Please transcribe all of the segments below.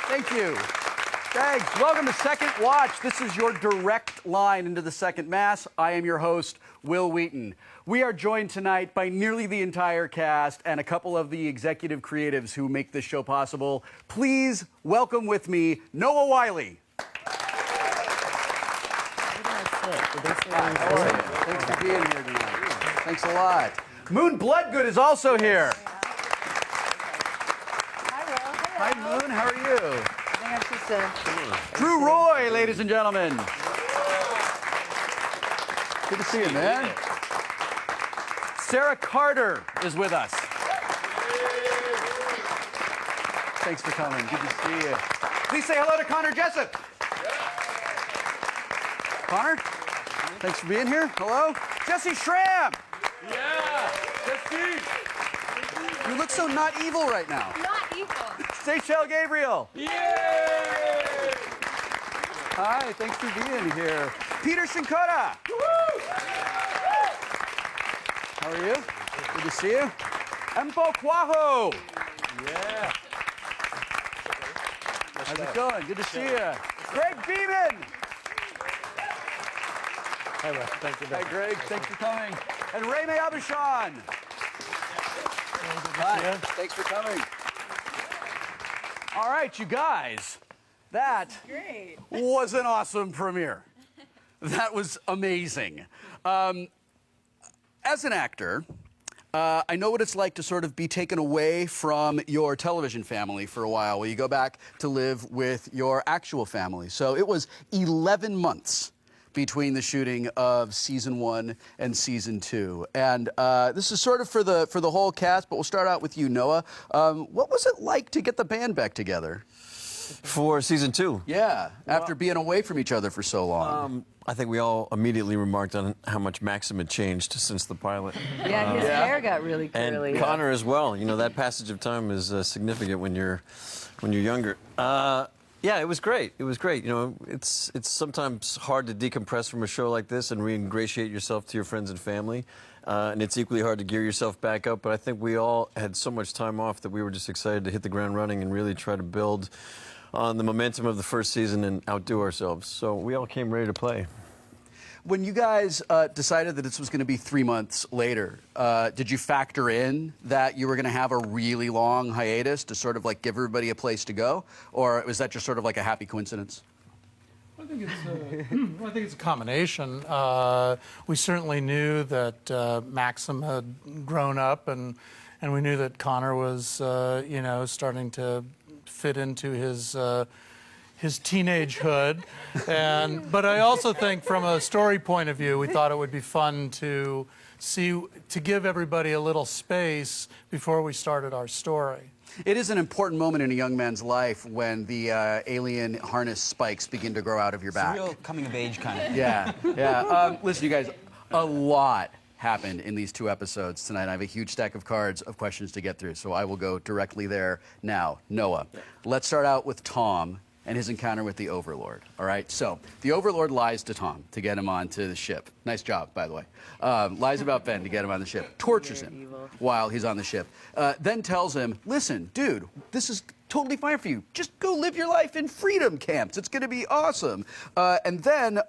Thank you. Thanks. Welcome to Second Watch. This is your direct line into the second mass. I am your host, Will Wheaton. We are joined tonight by nearly the entire cast and a couple of the executive creatives who make this show possible. Please welcome with me Noah Wiley. How are you? Thanks for being here tonight. Thanks a lot. Moon Bloodgood is also here. Hi, Moon. How are you? Drew Roy, ladies and gentlemen. Good to see you, man. Sarah Carter is with us. Thanks for coming. Good to see you. Please say hello to Connor Jessup. Connor, thanks for being here. Hello. Jesse Schramm. Yeah, Jesse. You look so not evil right now. Not evil. Seychelle Gabriel. Yay! Hi, thanks for being here. Peter Shinkota. How are you? Good to see you. Empo Quaho. Yeah. How's it going? Good to see you. Greg Beeman. Hi, Russ. Thank you. Hi, Greg. Thanks for coming. And Rayme Abishan. Hi. Thanks for coming. All right, you guys. That was an awesome premiere. That was amazing. As an actor, I know what it's like to sort of be taken away from your television family for a while, where you go back to live with your actual family. So it was 11 months between the shooting of season 1 and season 2. And this is sort of for the whole cast, but we'll start out with you, Noah. What was it like to get the band back together? For season 2? Yeah, after being away from each other for so long. I think we all immediately remarked on how much Maxim had changed since the pilot. Yeah, his hair got really curly. And Connor as well. You know, that passage of time is significant when you're younger. Yeah, it was great. It was great. You know, it's sometimes hard to decompress from a show like this and re-ingratiate yourself to your friends and family. And it's equally hard to gear yourself back up. But I think we all had so much time off that we were just excited to hit the ground running and really try to build on the momentum of the first season and outdo ourselves. So we all came ready to play. When you guys decided that this was going to be 3 months later, did you factor in that you were going to have a really long hiatus to sort of like give everybody a place to go? Or was that just sort of like a happy coincidence? I think it's a combination. We certainly knew that Maxim had grown up, and we knew that Connor was, you know, starting to fit into his teenagehood, but I also think from a story point of view, we thought it would be fun to give everybody a little space before we started our story. It is an important moment in a young man's life when the alien harness spikes begin to grow out of your back. It's a real coming of age kind of. Yeah, yeah. Listen, you guys, a lot happened in these 2 episodes tonight. I have a huge stack of cards of questions to get through, so I will go directly there now. Noah, let's start out with Tom and his encounter with the Overlord. All right, so the Overlord lies to Tom to get him onto the ship. Nice job, by the way. Lies about Ben to get him on the ship. Tortures him while he's on the ship. Then tells him, listen, dude, this is totally fine for you. Just go live your life in freedom camps. It's going to be awesome. And then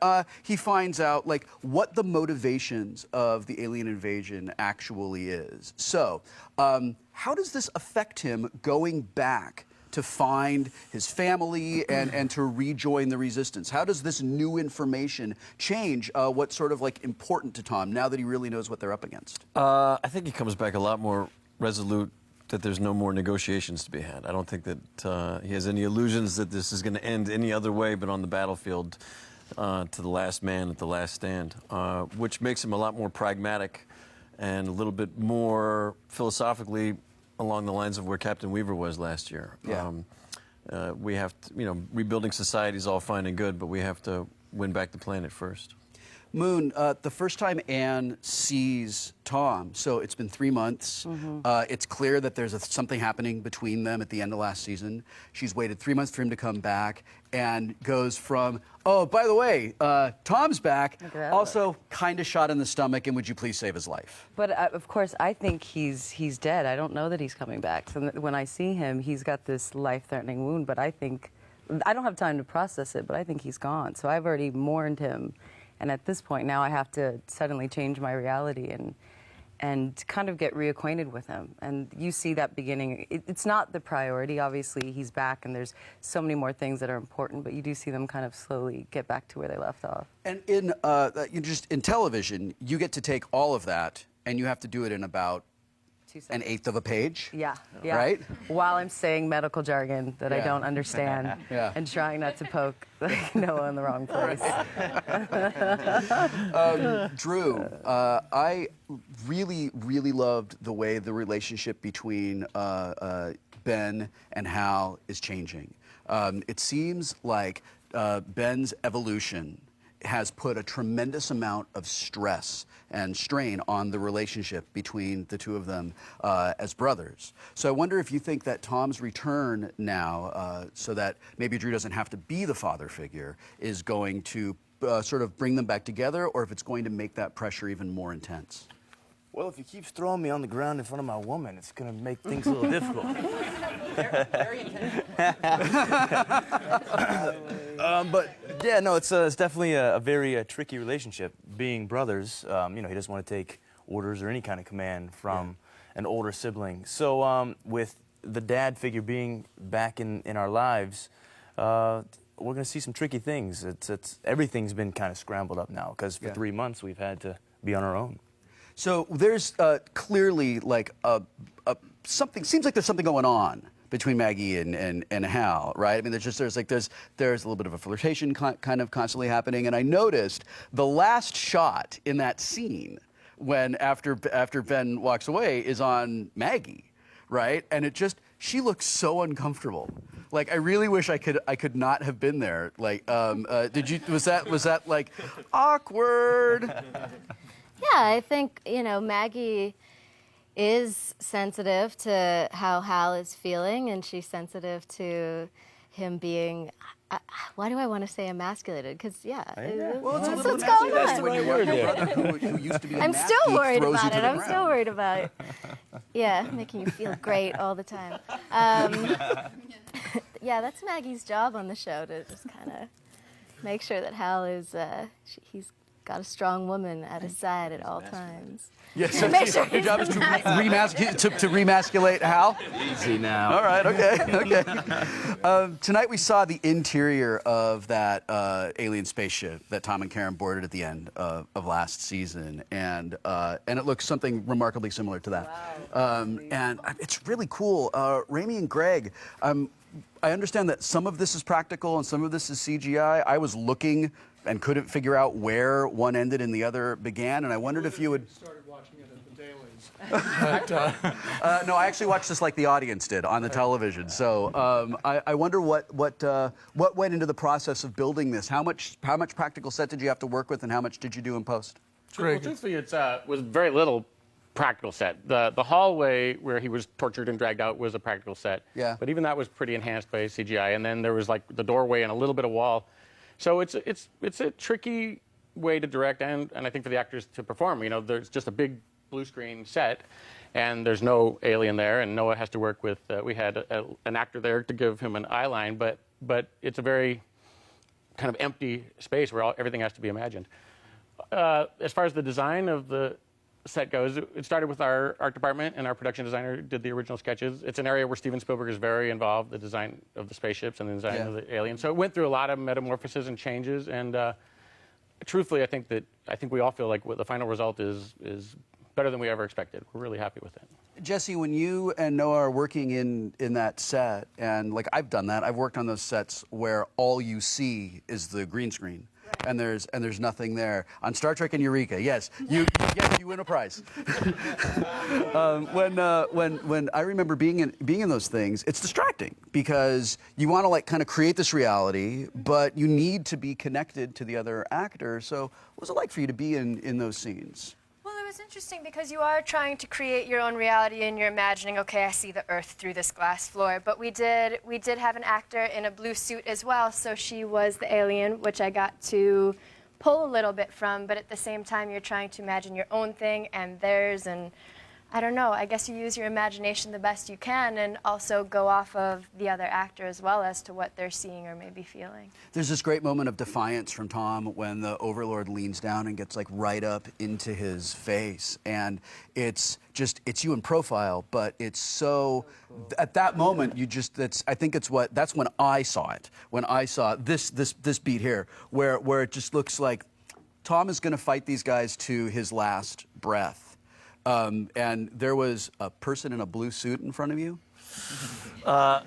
he finds out like what the motivations of the alien invasion actually is. So how does this affect him going back to find his family and to rejoin the resistance? How does this new information change what's sort of like important to Tom now that he really knows what they're up against? I think he comes back a lot more resolute that there's no more negotiations to be had. I don't think that he has any illusions that this is going to end any other way but on the battlefield to the last man at the last stand, which makes him a lot more pragmatic and a little bit more philosophically along the lines of where Captain Weaver was last year. Yeah. We have to, you know, rebuilding society is all fine and good, but we have to win back the planet first. Moon, the first time Anne sees Tom, so it's been 3 months. It's clear that there's something happening between them at the end of last season. She's waited 3 months for him to come back and goes from, oh, by the way, Tom's back, also kind of shot in the stomach, and would you please save his life? But of course, I think he's dead. I don't know that he's coming back. So when I see him, he's got this life-threatening wound. But I don't have time to process it. But I think he's gone. So I've already mourned him, and at this point now I have to suddenly change my reality and kind of get reacquainted with him. And you see that beginning. It's not the priority. Obviously, he's back, and there's so many more things that are important. But you do see them kind of slowly get back to where they left off. And in television, you get to take all of that, and you have to do it in about 2 seconds. 1/8 of a page. Yeah. Right? While I'm saying medical jargon that I don't understand and trying not to poke Noah in the wrong place. Drew, I really, really loved the way the relationship between Ben and Hal is changing. It seems like Ben's evolution has put a tremendous amount of stress and strain on the relationship between the two of them as brothers. So I wonder if you think that Tom's return now, so that maybe Drew doesn't have to be the father figure, is going to sort of bring them back together, or if it's going to make that pressure even more intense. Well, if he keeps throwing me on the ground in front of my woman, it's going to make things a little difficult. Very intense. But yeah, no, it's definitely a very tricky relationship. Being brothers, he doesn't want to take orders or any kind of command from an older sibling. So with the dad figure being back in our lives, we're going to see some tricky things. Everything's been kind of scrambled up now because for 3 months we've had to be on our own. So there's clearly like something. Seems like there's something going on between Maggie and Hal, right? I mean, there's a little bit of a flirtation kind of constantly happening. And I noticed the last shot in that scene when after Ben walks away is on Maggie, right? And she looks so uncomfortable. Like, I really wish I could not have been there. Like, was that like awkward? Yeah, I think, Maggie is sensitive to how Hal is feeling, and she's sensitive to him being, why do I want to say emasculated? Because, Well, that's what's going on. When you have a brother who used to be a I'm nasty, still worried throws you about to it. the I'm ground. still worried about it. Yeah, making you feel great all the time. Yeah, that's Maggie's job on the show, to just kind of make sure that Hal is, he's got a strong woman at his side at all times. Yes, Make sure your job is to remasculate Hal. Easy now. All right, okay. Tonight we saw the interior of that alien spaceship that Tom and Karen boarded at the end of last season, and it looks something remarkably similar to that. Wow. And it's really cool. Rami and Greg, I understand that some of this is practical and some of this is CGI. I was looking and couldn't figure out where one ended and the other began, and I wondered if you would. Started watching it at the dailies. But, No, I actually watched this like the audience did on the television. So I wonder what went into the process of building this. How much practical set did you have to work with, and how much did you do in post? Well, truthfully, it was very little practical set. The hallway where he was tortured and dragged out was a practical set. Yeah. But even that was pretty enhanced by CGI. And then there was like the doorway and a little bit of wall. So it's a tricky way to direct and I think for the actors to perform. There's just a big blue screen set, and there's no alien there, and Noah has to work with. We had an actor there to give him an eye line, but it's a very kind of empty space where everything has to be imagined. As far as the design of the set goes, it started with our art department, and our production designer did the original sketches. It's an area where Steven Spielberg is very involved, the design of the spaceships and the design of the aliens. So it went through a lot of metamorphoses and changes, and truthfully, I think we all feel like the final result is better than we ever expected. We're really happy with it. Jesse, when you and Noah are working in that set, and like I've done that, I've worked on those sets where all you see is the green screen. and there's nothing there. On Star Trek and Eureka, yes, you win a prize. When I remember being in those things, it's distracting because you want to like kind of create this reality, but you need to be connected to the other actor. So, what was it like for you to be in those scenes? Well, it was interesting because you are trying to create your own reality and you're imagining, okay, I see the Earth through this glass floor. But we did have an actor in a blue suit as well, so she was the alien, which I got to pull a little bit from. But at the same time, you're trying to imagine your own thing and theirs, and I don't know. I guess you use your imagination the best you can and also go off of the other actor as well as to what they're seeing or maybe feeling. There's this great moment of defiance from Tom when the Overlord leans down and gets like right up into his face. And it's you in profile, but it's so, at that moment, I think that's when I saw it. When I saw this beat here, where it just looks like Tom is going to fight these guys to his last breath. And there was a person in a blue suit in front of you? I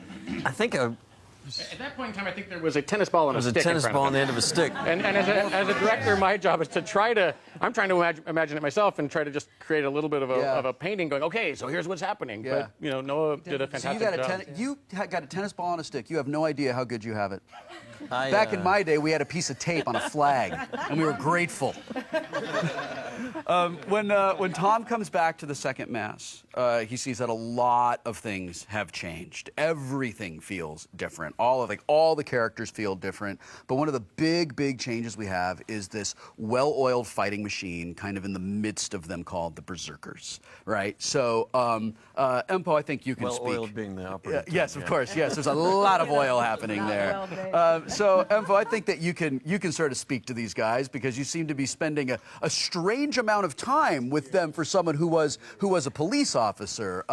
think At that point in time, I think there was a tennis ball and a stick. There's a tennis ball on the end of a stick. And as a director, my job is to I'm trying to imagine it myself and try to just create a little bit of a painting going, okay, so here's what's happening. Yeah. But, Noah did a fantastic job. You got a tennis ball on a stick. You have no idea how good you have it. Back in my day, we had a piece of tape on a flag, and we were grateful. When Tom comes back to the second mass, he sees that a lot of things have changed. Everything feels different. All the characters feel different. But one of the big changes we have is this well-oiled fighting machine, kind of in the midst of them, called the Berserkers, right? So, Empo, I think you can speak. Well-oiled being the operative term, yes, of course. Yes, there's a lot of oil happening there. So, Empo, I think that you can sort of speak to these guys because you seem to be spending a strange amount of time with them for someone who was a police officer.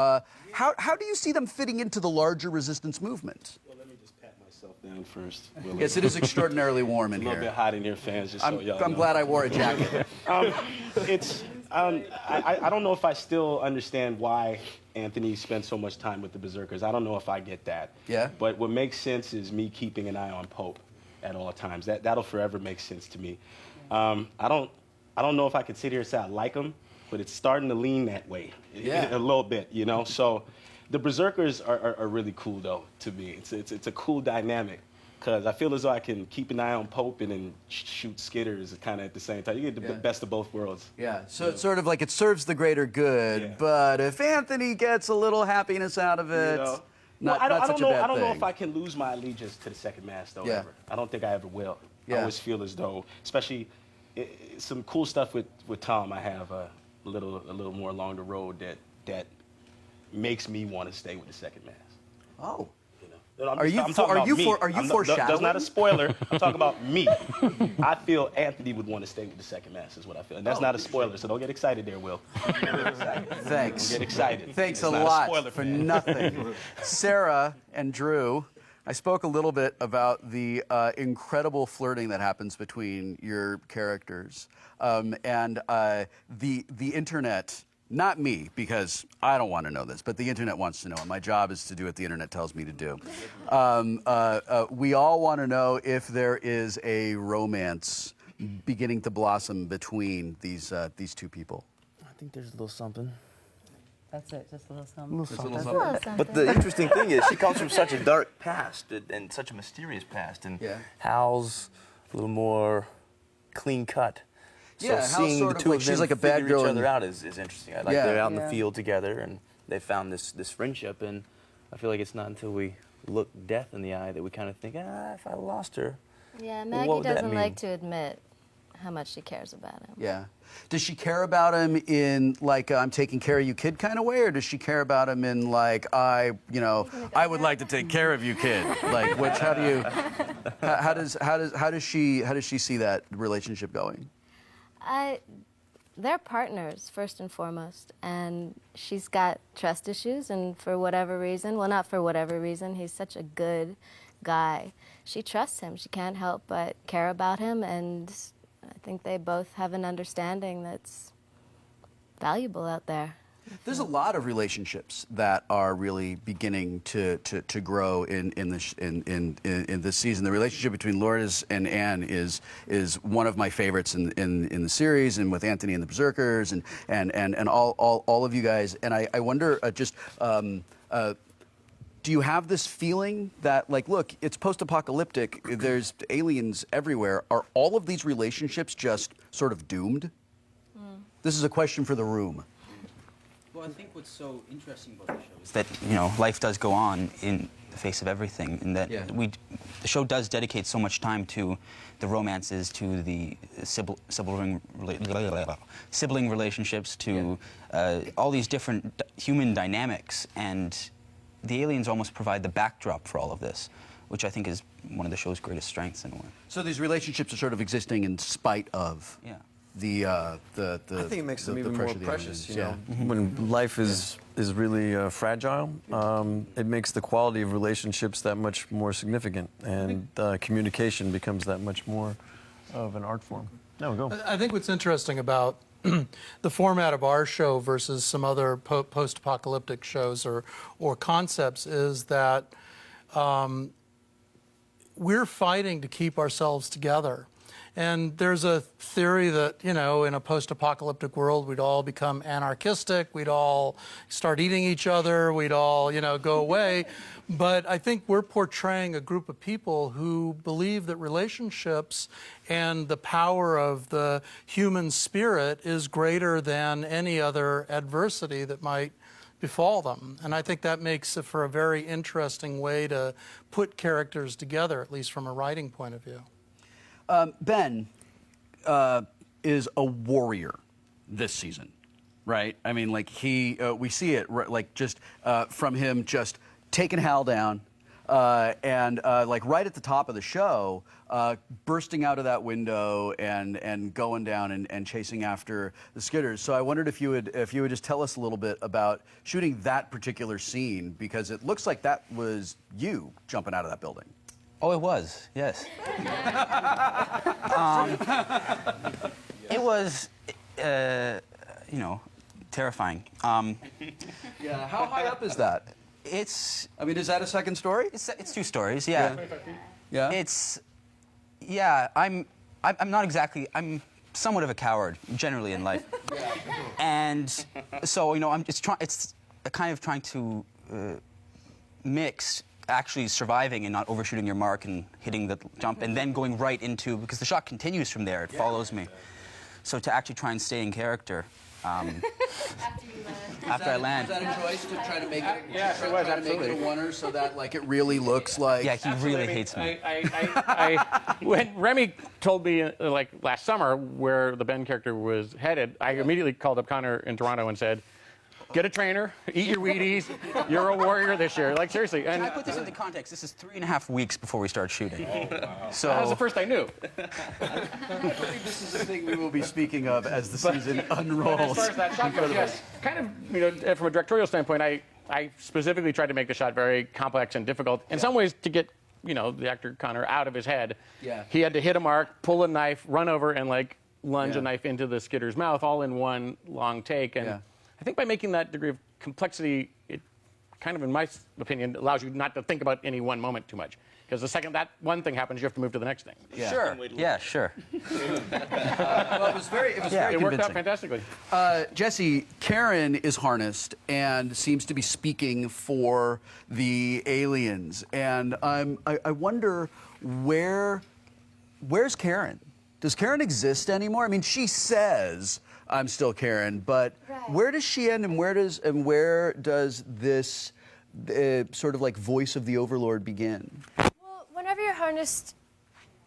How do you see them fitting into the larger resistance movement? Well, let me just pat myself down first. Yes, it is extraordinarily warm in a little here. bit hot in here, fans. Just so y'all I'm know. glad I wore a jacket. I don't know if I still understand why Anthony spent so much time with the Berserkers. I don't know if I get that. Yeah. But what makes sense is me keeping an eye on Pope at all times. That'll forever make sense to me. I don't know if I can sit here and say I like him, but it's starting to lean that way a little bit, So the Berserkers are really cool, though, to me. It's a cool dynamic because I feel as though I can keep an eye on Pope and then shoot skitters kind of at the same time. You get the best of both worlds. Yeah, so it's sort of like it serves the greater good, but if Anthony gets a little happiness out of it, not such a bad thing. I don't know if I can lose my allegiance to the second mass, though, ever. I don't think I ever will. I always feel as though, especially some cool stuff with Tom, I have a little more along the road that makes me want to stay with the second mass. Oh. Are you foreshadowing? That's not a spoiler. I'm talking about me. I feel Anthony would want to stay with the second mass is what I feel. And that's not a spoiler, so don't get excited there, Will. Thanks. Don't get excited. Thanks it's a not lot a spoiler for nothing. Sarah and Drew, I spoke a little bit about the incredible flirting that happens between your characters. And the internet, not me, because I don't want to know this, but the internet wants to know, and my job is to do what the internet tells me to do. We all want to know if there is a romance beginning to blossom between these two people. I think there's a little something. That's it, just a little something. But the interesting thing is, she comes from such a dark past and such a mysterious past, and Hal's a little more clean cut. So Hal's seeing sort the of two like, of she's them like a bad figure girl each other out is interesting. I like they're out in the Yeah. field together, and they found this friendship, and I feel like it's not until we look death in the eye that we kind of think, if I lost her. Yeah, what Maggie would that doesn't like mean? to admit how much she cares about him. Yeah. Does she care about him in like I'm taking care of you kid kind of way, or does she care about him in like I would like to take care of you kid? Like how does she see that relationship going? They're partners, first and foremost, and she's got trust issues, and for whatever reason, well, not for whatever reason, he's such a good guy. She trusts him. She can't help but care about him, and I think they both have an understanding that's valuable out there. There's a lot of relationships that are really beginning to grow in this season. The relationship between Lourdes and Anne is one of my favorites in the series, and with Anthony and the Berserkers and all of you guys. And I wonder do you have this feeling that, like, look, it's post-apocalyptic, there's aliens everywhere. Are all of these relationships just sort of doomed? This is a question for the room. Well, I think what's so interesting about the show is that, you know, life does go on in the face of everything, and that the show does dedicate so much time to the romances, to the sibling relationships, to all these different human dynamics, and the aliens almost provide the backdrop for all of this, which I think is one of the show's greatest strengths in a way. So these relationships are sort of existing in spite of I think it makes them even more precious. You know, when life is really fragile, it makes the quality of relationships that much more significant, and communication becomes that much more of an art form. No, go. I think what's interesting about the format of our show versus some other post-apocalyptic shows or concepts is that we're fighting to keep ourselves together. And there's a theory that, you know, in a post-apocalyptic world, we'd all become anarchistic, we'd all start eating each other, we'd all, you know, go away. But I think we're portraying a group of people who believe that relationships and the power of the human spirit is greater than any other adversity that might befall them. And I think that makes it for a very interesting way to put characters together, at least from a writing point of view. Ben is a warrior this season, right? I mean, like we see it like just from him just taking Hal down, and like right at the top of the show, bursting out of that window and going down and chasing after the Skitters. So I wondered if you would just tell us a little bit about shooting that particular scene, because it looks like that was you jumping out of that building. Oh, it was, yes. It was, you know, terrifying. Yeah, how high up is that? I mean, is that a second story? It's 2 stories, yeah. Yeah. I'm not exactly. I'm somewhat of a coward generally in life, and so, you know, it's kind of trying to mix actually surviving and not overshooting your mark and hitting the jump and then going right into, because the shot continues from there, it follows me. So to actually try and stay in character after I land. Was that a choice to try to make it? Yes, it was, try to make it a oneer so that like it really looks like. Yeah, he really hates me. When Remy told me like last summer where the Ben character was headed, I immediately called up Connor in Toronto and said, get a trainer, eat your Wheaties, you're a warrior this year. Like, seriously. And I put this into context. This is 3.5 weeks before we start shooting. So that was the first I knew. I think this is the thing we will be speaking of as the season unrolls. As far as that shot goes, yes. Kind of, you know, from a directorial standpoint, I specifically tried to make the shot very complex and difficult. In some ways, to get, you know, the actor Connor out of his head, he had to hit a mark, pull a knife, run over, and like lunge a knife into the Skitter's mouth, all in one long take. And I think by making that degree of complexity, it kind of, in my opinion, allows you not to think about any one moment too much. Because the second that one thing happens, you have to move to the next thing. Yeah. Sure. Yeah, sure. Well, it was very convincing. It worked out fantastically. Jesse, Karen is harnessed and seems to be speaking for the aliens. And I wonder where's Karen? Does Karen exist anymore? I mean, she says, I'm still Karen, but where does she end, and where does this sort of like voice of the Overlord begin? Well, whenever you're harnessed,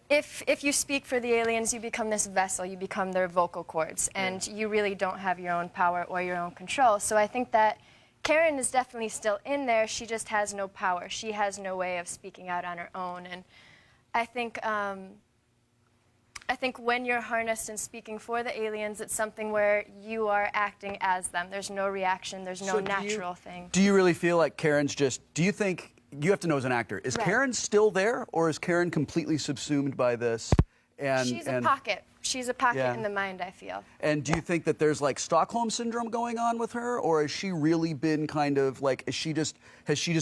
if you speak for the aliens, you become this vessel, you become their vocal cords, and you really don't have your own power or your own control. So I think that Karen is definitely still in there, she just has no power. She has no way of speaking out on her own, and I think when you're harnessed and speaking for the aliens, it's something where you are acting as them. There's no reaction, there's no natural thing. Do you really feel like Karen's just, do you think, you have to know as an actor, is Karen still there, or is Karen completely subsumed by this And She's a pocket. She's a pocket Yeah. in the mind, I feel. And do you think that there's like Stockholm syndrome going on with her, or has she really been kind of like, has she just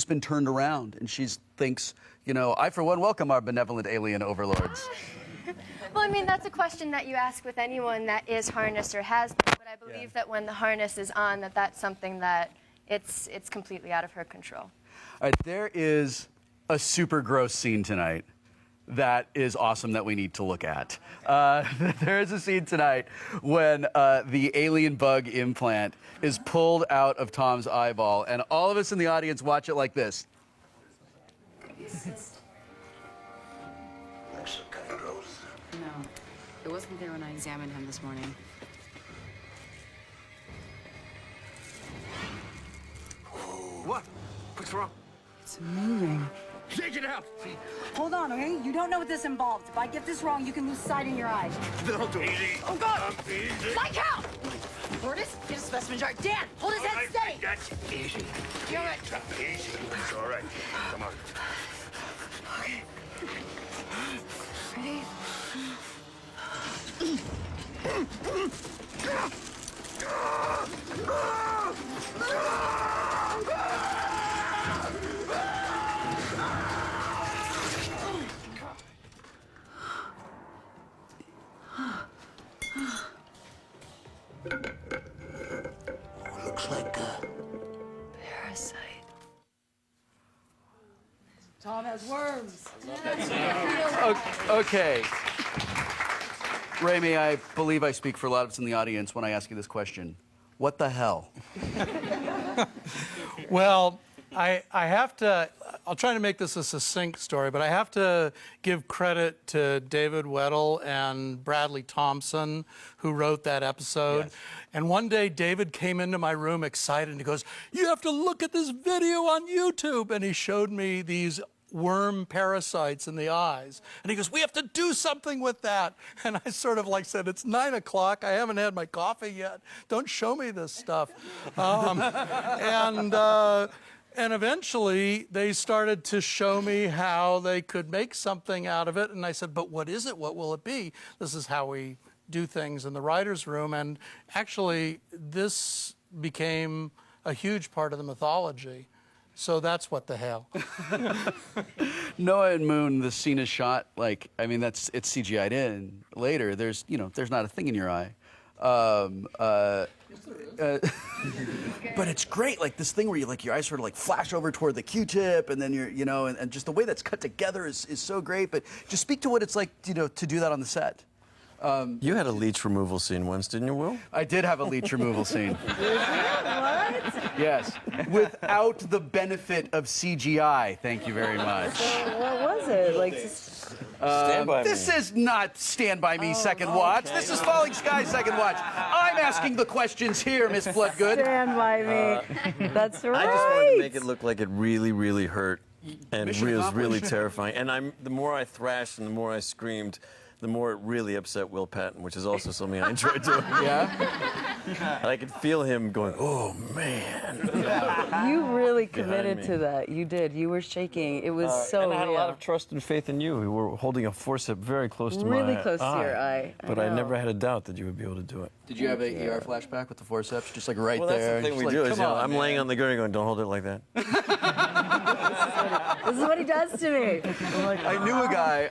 been turned around and she thinks, you know, I for one welcome our benevolent alien overlords. Well, I mean, that's a question that you ask with anyone that is harnessed or has been, but I believe that when the harness is on, that's something that it's completely out of her control. All right, there is a super gross scene tonight that is awesome that we need to look at. There is a scene tonight when the alien bug implant is pulled out of Tom's eyeball, and all of us in the audience watch it like this. No, it wasn't there when I examined him this morning. What? What's wrong? It's moving. Take it out! Hold on, okay? You don't know what this involves. If I get this wrong, you can lose sight in your eye. Don't do it. Easy. Oh, God! Easy. Mike, help! Curtis, get a specimen jar. Dan, hold his head steady. That's easy. You're right. Easy. It's all right. Come on. Okay. Ready? Looks like Parasite. Tom has worms. Okay. Rami, I believe I speak for a lot of us in the audience when I ask you this question. What the hell? Well, I have to, I'll try to make this a succinct story, but I have to give credit to David Weddle and Bradley Thompson, who wrote that episode. Yes. And one day, David came into my room excited, and he goes, "You have to look at this video on YouTube." And he showed me these worm parasites in the eyes. And he goes, "We have to do something with that." And I sort of like said, "It's 9 o'clock. I haven't had my coffee yet. Don't show me this stuff." And eventually they started to show me how they could make something out of it. And I said, "But what is it? What will it be?" This is how we do things in the writer's room. And actually, this became a huge part of the mythology. So that's what the hell. Noah and Moon, the scene is shot like, I mean, it's CGI'd in. Later, there's not a thing in your eye. But it's great, like this thing where your eyes sort of like flash over toward the Q-tip, and then and just the way that's cut together is so great. But just speak to what it's like, to do that on the set. You had a leech removal scene once, didn't you, Will? I did have a leech removal scene. What? Yes, without the benefit of CGI. Thank you very much. What was it? Like, Stand by This me. is not Stand By Me second watch. This is Falling Skies second watch. I'm asking the questions here, Miss Bloodgood. stand by me. That's right. I just wanted to make it look like it really, really hurt, and Mission it was really accomplished. terrifying. And the more I thrashed and the more I screamed, the more it really upset Will Patton, which is also something I enjoyed doing. Yeah? And I could feel him going, "Oh man." You really committed me. to that. You did. You were shaking. It was so and I had a lot real. of trust and faith in you. You were holding a forceps very close to Really my close to your eye. I But I know. never had a doubt that you would be able to do it. Did you have a ER flashback with the forceps, just like right Well, that's there? the thing Just we like, do. Is, come on, I'm laying on the gurney going, "Don't hold it like that." This is what he does to me. I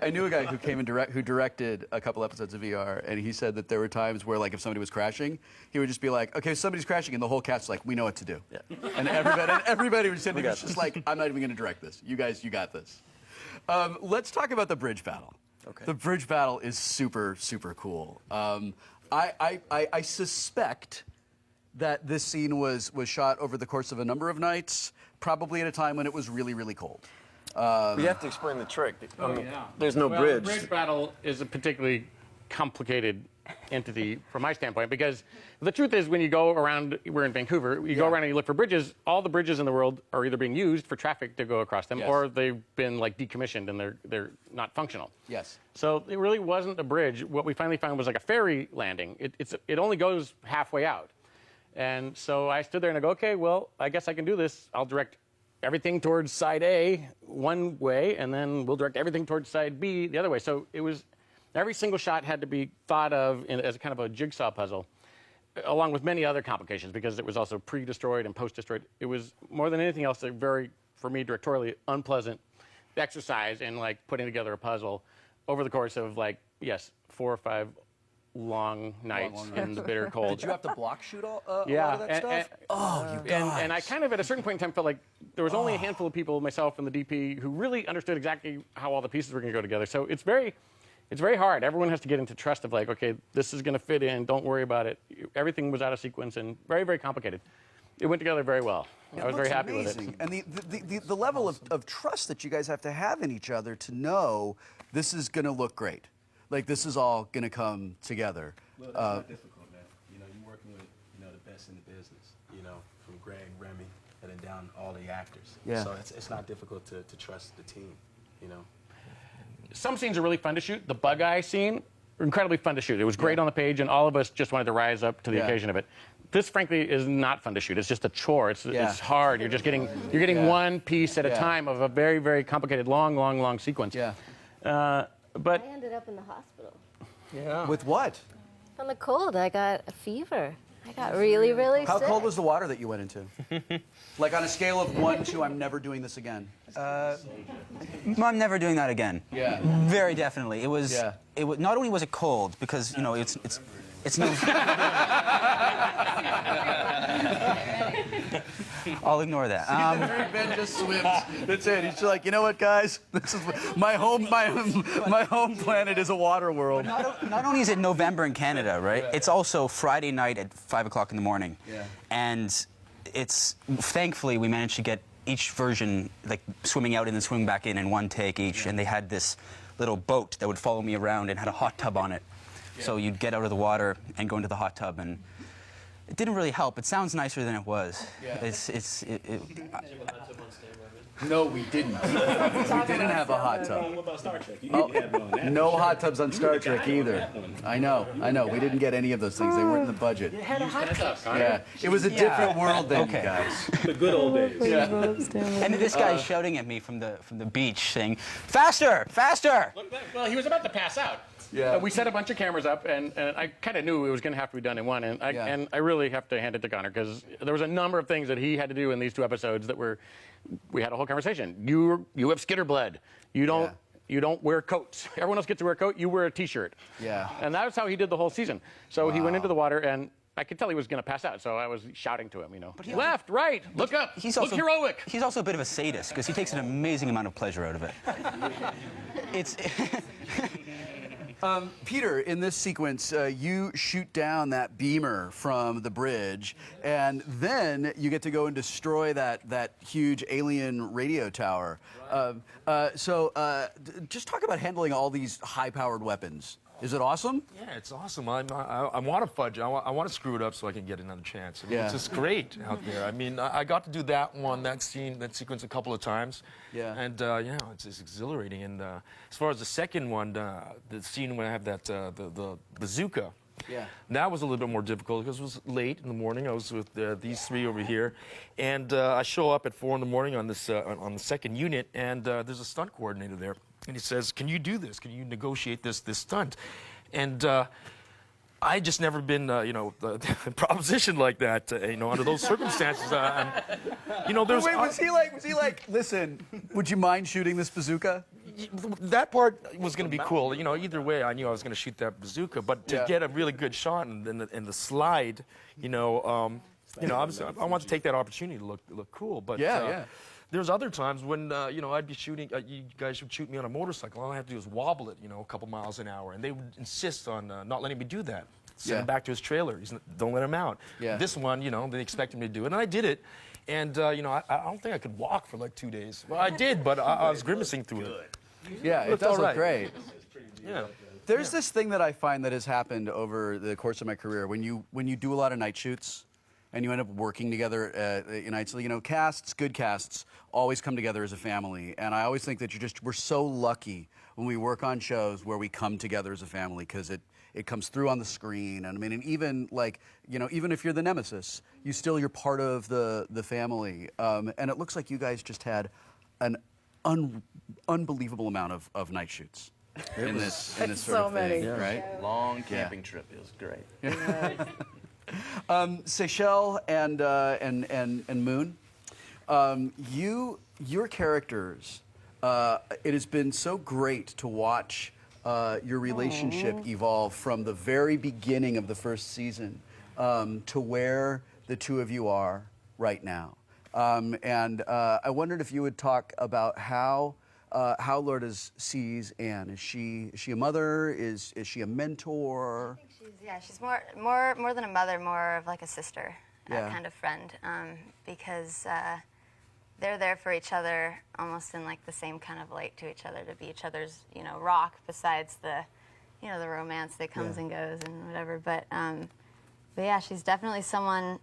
knew a guy who came and who directed a couple episodes of ER, and he said that there were times where, like, if somebody was crashing, he would just be like, "Okay, somebody's crashing," and the whole cast's like, "We know what to do." Yeah. And everybody was sitting there got just like, "I'm not even going to direct this. You guys, you got this." Let's talk about the bridge battle. Okay. The bridge battle is super, super cool. I suspect that this scene was shot over the course of a number of nights, probably at a time when it was really, really cold. We have to explain the trick. There's no Well, bridge. The bridge battle is a particularly complicated entity from my standpoint, because the truth is, when you go around, we're in Vancouver, you go around and you look for bridges, all the bridges in the world are either being used for traffic to go across them, Yes. or they've been like decommissioned and they're not functional. Yes. So it really wasn't a bridge. What we finally found was like a ferry landing. It only goes halfway out. And so I stood there and I go, "Okay, well, I guess I can do this. I'll direct everything towards side A one way, and then we'll direct everything towards side B the other way." So it was Every single shot had to be thought of as a kind of a jigsaw puzzle, along with many other complications, because it was also pre-destroyed and post-destroyed. It was, more than anything else, a very, for me, directorially unpleasant exercise in like putting together a puzzle over the course of like, yes, 4 or 5 long nights in the bitter cold. Did you have to block shoot a lot Yeah, of that stuff? Oh, you guys. and I kind of, at a certain point in time, felt like there was only a handful of people, myself and the DP, who really understood exactly how all the pieces were going to go together. So it's very hard. Everyone has to get into trust of like, okay, this is going to fit in. Don't worry about it. Everything was out of sequence and very, very complicated. It went together very well. I was very happy with it. And the level of trust that you guys have to have in each other to know this is going to look great. Like, this is all going to come together. Well, it's not difficult, man. You know, you're working with, you know, the best in the business, you know, from Greg, Remy, and then down all the actors. Yeah. So it's not difficult to trust the team, you know. Some scenes are really fun to shoot. The bug eye scene, incredibly fun to shoot. It was great on the page, and all of us just wanted to rise up to the occasion of it. This, frankly, is not fun to shoot. It's just a chore. It's hard. You're just getting one piece at a time of a very, very complicated, long sequence. Yeah. But I ended up in the hospital. Yeah. With what? From the cold, I got a fever. I got really, really How sick. cold was the water that you went into? Like, on a scale of 1 to I'm never doing this again. I'm never doing that again. Yeah. Very definitely. It was. Yeah. It was not only was it cold because you know it's no. I'll ignore that. Ben just swims. That's it. He's just like, you know what, guys? This is my home. My home planet is a water world. Not only is it November in Canada, right? It's also Friday night at 5 o'clock in the morning. Yeah. And it's thankfully we managed to get each version like swimming out and then swimming back in one take each, and they had this little boat that would follow me around and had a hot tub on it. So you'd get out of the water and go into the hot tub, and it didn't really help. It sounds nicer than it was. Yeah. No, No, we didn't. We didn't have a hot tub. What about Star Trek? You need to have one on that. No hot tubs on Star Trek either. I know. We didn't get any of those things. They weren't in the budget. Yeah, it was a different world then, you guys. The good old days. and this guy's shouting at me from the beach, saying, "Faster, faster!" well, he was about to pass out. Yeah. We set a bunch of cameras up, and I kind of knew it was going to have to be done in one. And I really have to hand it to Connor, because there was a number of things that he had to do in these 2 episodes that we had a whole conversation. You have skitter blood. You don't wear coats. Everyone else gets to wear a coat. You wear a T-shirt. Yeah. And that's how he did the whole season. So he went into the water, and I could tell he was going to pass out. So I was shouting to him, you know, left, right, look up, look heroic. He's also a bit of a sadist because he takes an amazing amount of pleasure out of it. It's. Peter, in this sequence, you shoot down that beamer from the bridge, and then you get to go and destroy that huge alien radio tower. Just talk about handling all these high-powered weapons. Is it awesome? Yeah, it's awesome. I want to fudge. I want to screw it up so I can get another chance. I mean, Yeah. It's just great out there. I mean, I got to do that sequence a couple of times. Yeah. And it's just exhilarating. And as far as the second one, the scene when I have that the bazooka. Yeah. That was a little bit more difficult because it was late in the morning. I was with these 3 over here, and I show up at 4 in the morning on this on the second unit, and there's a stunt coordinator there, and he says, "Can you do this? Can you negotiate this stunt?" And I just never been, propositioned like that, under those circumstances. There's. Wait, was he like, listen, would you mind shooting this bazooka? That part was going to be cool. Either way, I knew I was going to shoot that bazooka. But to get a really good shot and the slide, I want to take that opportunity to look cool. But there's other times when I'd be shooting. You guys would shoot me on a motorcycle. All I have to do is wobble it, a couple miles an hour, and they would insist on not letting me do that. Send him back to his trailer. Don't let him out. Yeah. This one, they expect him to do it, and I did it. And I don't think I could walk for like 2 days. Well, I did, but I was grimacing through it. Yeah, it does look great. Yeah. There's this thing that I find that has happened over the course of my career when you do a lot of night shoots and you end up working together at nights. Good casts always come together as a family, and I always think that we're so lucky when we work on shows where we come together as a family, because it comes through on the screen. And even even if you're the nemesis, you're part of the family. And it looks like you guys just had an unbelievable amount of night shoots. in this sort so of thing, many. right? Long camping trip. It was great. Seychelle and Moon, your characters. It has been so great to watch your relationship evolve from the very beginning of the first season to where the two of you are right now. I wondered if you would talk about how Lourdes sees Anne. Is she a mother? Is she a mentor? She's more than a mother, more of like a sister, Yeah. kind of friend, because they're there for each other, almost in like the same kind of light to each other, to be each other's, rock. Besides the, the romance that comes and goes and whatever. But yeah, she's definitely someone,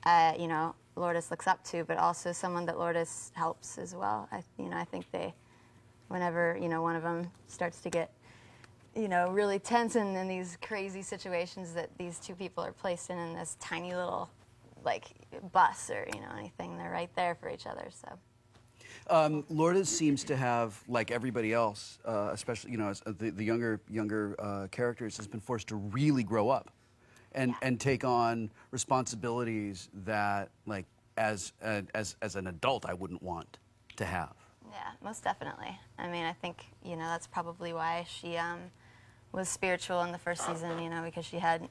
Lourdes looks up to, but also someone that Lourdes helps as well. I think whenever one of them starts to get really tense and in these crazy situations that these two people are placed in this tiny little, like, bus or, anything, they're right there for each other, so. Lourdes seems to have, like everybody else, especially, as the younger characters, has been forced to really grow up and take on responsibilities that, like, as an adult, I wouldn't want to have. Yeah, most definitely. I mean, I think, that's probably why she was spiritual in the first season, because she had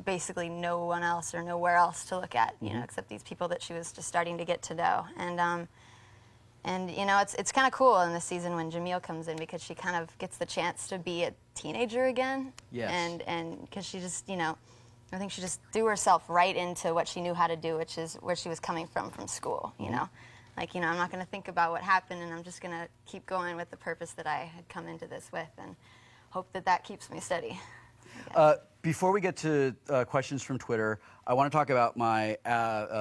basically no one else or nowhere else to look at, except these people that she was just starting to get to know. And it's kind of cool in this season when Jamil comes in, because she kind of gets the chance to be a teenager again. Yes. And because she just, I think she just threw herself right into what she knew how to do, which is where she was coming from school, you know? Like, I'm not going to think about what happened, and I'm just going to keep going with the purpose that I had come into this with, and hope that keeps me steady. Before we get to questions from Twitter, I want to talk about my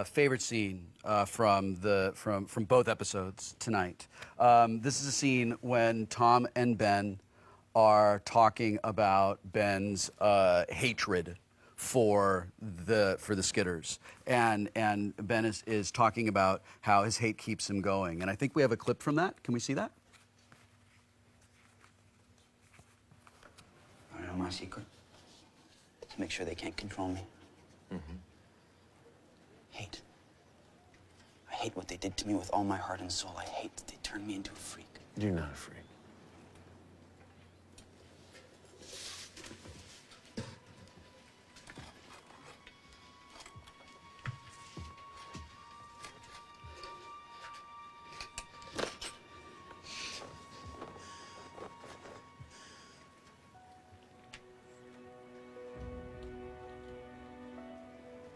favorite scene from both episodes tonight. This is a scene when Tom and Ben are talking about Ben's hatred for the Skitters, and Ben is talking about how his hate keeps him going. And I think we have a clip from that. Can we see that? I know my secret. To make sure they can't control me. Hate. I hate what they did to me with all my heart and soul. I hate that they turned me into a freak. You're not a freak.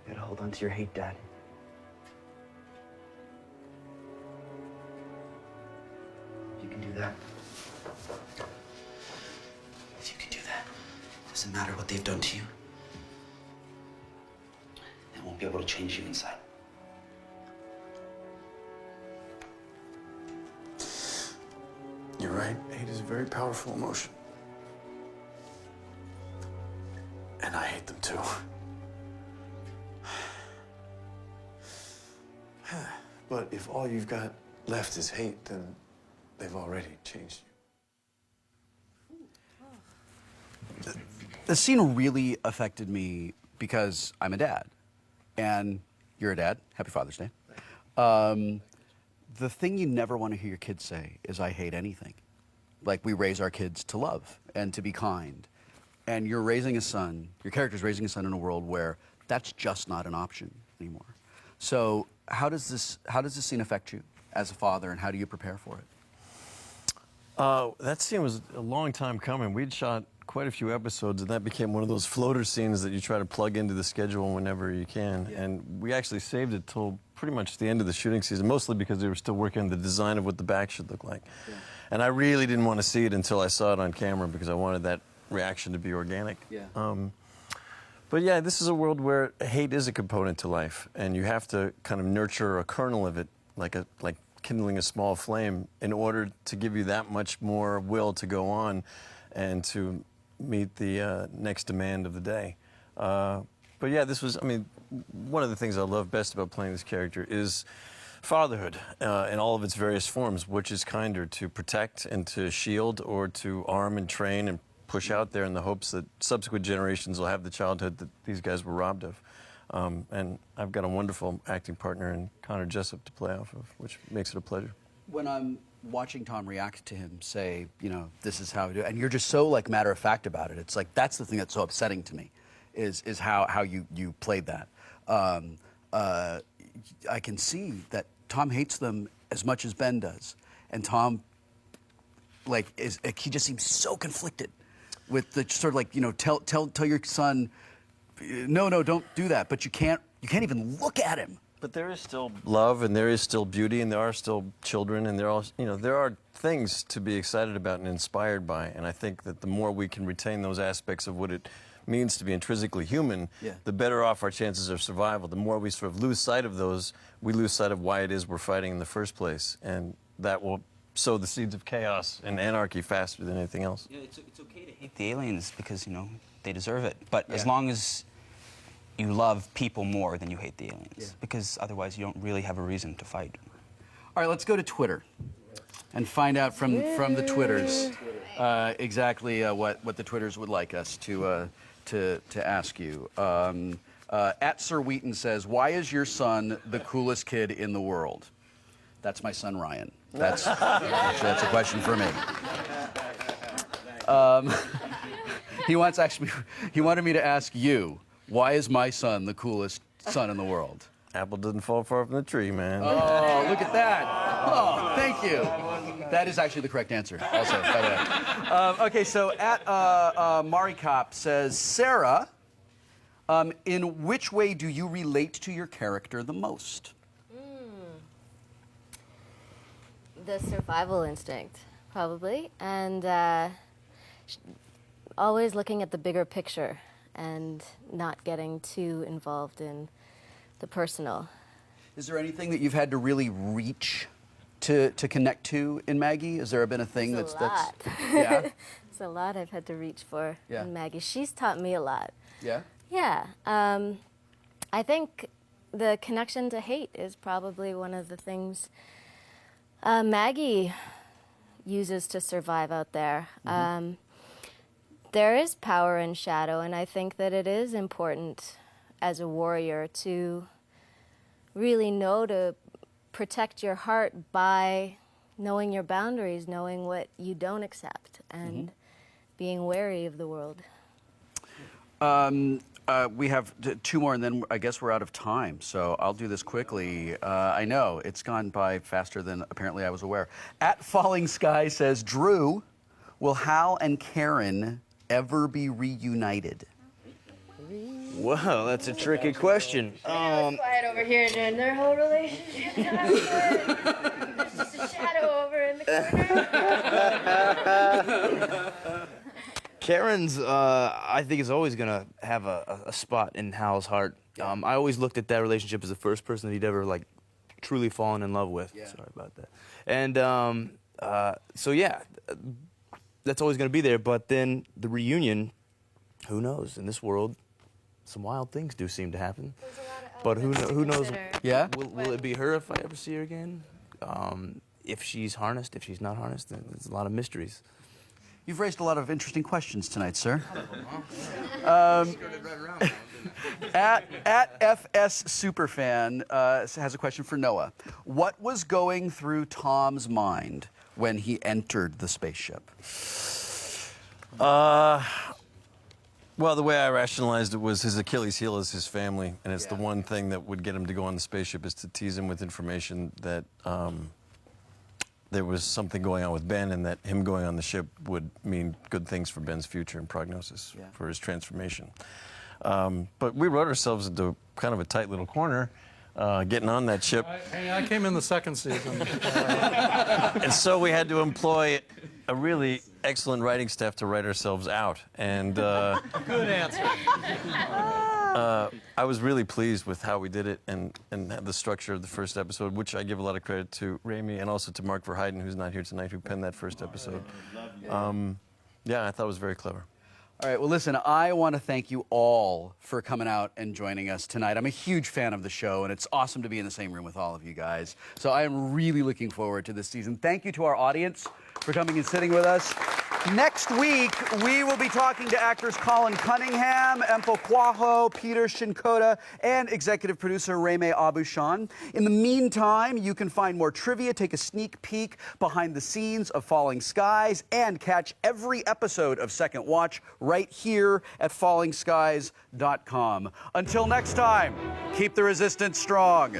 You gotta hold on to your hate, Dad. You can do that. If you can do that, it doesn't matter what they've done to you. They won't be able to change you inside. You're right. Hate is a very powerful emotion. And I hate them too. But if all you've got left is hate, then they've already changed you. The scene really affected me because I'm a dad, and you're a dad. Happy Father's Day. The thing you never want to hear your kids say is, I hate anything. Like, we raise our kids to love and to be kind. And you're raising a son, your character's raising a son in a world where that's just not an option anymore. So how does this scene affect you as a father, and how do you prepare for it? That scene was a long time coming. We'd shot quite a few episodes, and that became one of those floater scenes that you try to plug into the schedule whenever you can. Yeah. And we actually saved it till pretty much the end of the shooting season, mostly because they were still working on the design of what the back should look like. Yeah. And I really didn't want to see it until I saw it on camera, because I wanted that reaction to be organic. Yeah. But yeah, this is a world where hate is a component to life, and you have to kind of nurture a kernel of it, like kindling a small flame, in order to give you that much more will to go on and to meet the next demand of the day. But yeah, this was, I mean, one of the things I love best about playing this character is fatherhood in all of its various forms. Which is kinder, to protect and to shield, or to arm and train and push out there in the hopes that subsequent generations will have the childhood that these guys were robbed of. And I've got a wonderful acting partner in Connor Jessup to play off of, which makes it a pleasure. When I'm watching Tom react to him say, you know, this is how we do it, and you're just so like matter of fact about it. It's like that's the thing that's so upsetting to me, is how you played that. I can see that Tom hates them as much as Ben does, and Tom, he just seems so conflicted with the sort of like, you know, tell your son, no, don't do that, but you can't even look at him. But there is still love, and there is still beauty, and there are still children, and there are things to be excited about and inspired by. And I think that the more we can retain those aspects of what it means to be intrinsically human, the better off our chances of survival. The more we sort of lose sight of those, we lose sight of why it is we're fighting in the first place, and that will sow the seeds of chaos and anarchy faster than anything else. Yeah, it's okay to hate the aliens because, you know, they deserve it. But as long as you love people more than you hate the aliens, because otherwise you don't really have a reason to fight. All right, let's go to Twitter and find out from the Twitters exactly what the Twitters would like us to ask you. At Sir Wheaton says, "Why is your son the coolest kid in the world?" That's my son Ryan. That's a question for me. He wanted me to ask you, why is my son the coolest son in the world? Apple doesn't fall far from the tree, man. Oh, look at that. Oh, thank you. That is actually the correct answer, also, by the way. Okay, so at Marikop says, Sarah, in which way do you relate to your character the most? The survival instinct, probably, and always looking at the bigger picture and not getting too involved in the personal. Is there anything that you've had to really reach to connect to in Maggie? Has there been a thing that's yeah? It's a lot I've had to reach for in Maggie. She's taught me a lot. Yeah? Yeah. I think the connection to hate is probably one of the things Maggie uses to survive out there. There is power in shadow, and I think that it is important as a warrior to really know to protect your heart by knowing your boundaries, knowing what you don't accept, and being wary of the world. We have two more, and then I guess we're out of time, so I'll do this quickly. I know, it's gone by faster than apparently I was aware. At Falling Sky says, Drew, will Hal and Karen ever be reunited? Well, that's a tricky question. Quiet over here during their whole relationship time. There's just a shadow over in the corner. Karen's, I think, is always going to have a spot in Hal's heart. I always looked at that relationship as the first person that he'd ever, like, truly fallen in love with. Yeah. Sorry about that. And so, yeah, that's always going to be there. But then the reunion, who knows? In this world, some wild things do seem to happen. But who knows? Yeah? Will it be her if I ever see her again? If she's harnessed, if she's not harnessed, there's a lot of mysteries. You've raised a lot of interesting questions tonight, sir. At FS Superfan has a question for Noah. What was going through Tom's mind when he entered the spaceship? Well, the way I rationalized it was his Achilles heel is his family, and it's the one thing that would get him to go on the spaceship is to tease him with information that there was something going on with Ben, and that him going on the ship would mean good things for Ben's future and prognosis for his transformation. But we wrote ourselves into kind of a tight little corner getting on that ship. I came in the second season. And so we had to employ a really excellent writing staff to write ourselves out. And good answer. I was really pleased with how we did it and the structure of the first episode, which I give a lot of credit to Raimi and also to Mark Verheiden, who's not here tonight, who penned that first episode. Yeah, I thought it was very clever. All right, well, listen, I want to thank you all for coming out and joining us tonight. I'm a huge fan of the show, and it's awesome to be in the same room with all of you guys. So I am really looking forward to this season. Thank you to our audience for coming and sitting with us. Next week, we will be talking to actors Colin Cunningham, Empho Quaho, Peter Shinkoda, and executive producer Reme Abushan. In the meantime, you can find more trivia, take a sneak peek behind the scenes of Falling Skies, and catch every episode of Second Watch right here at fallingskies.com. Until next time, keep the resistance strong.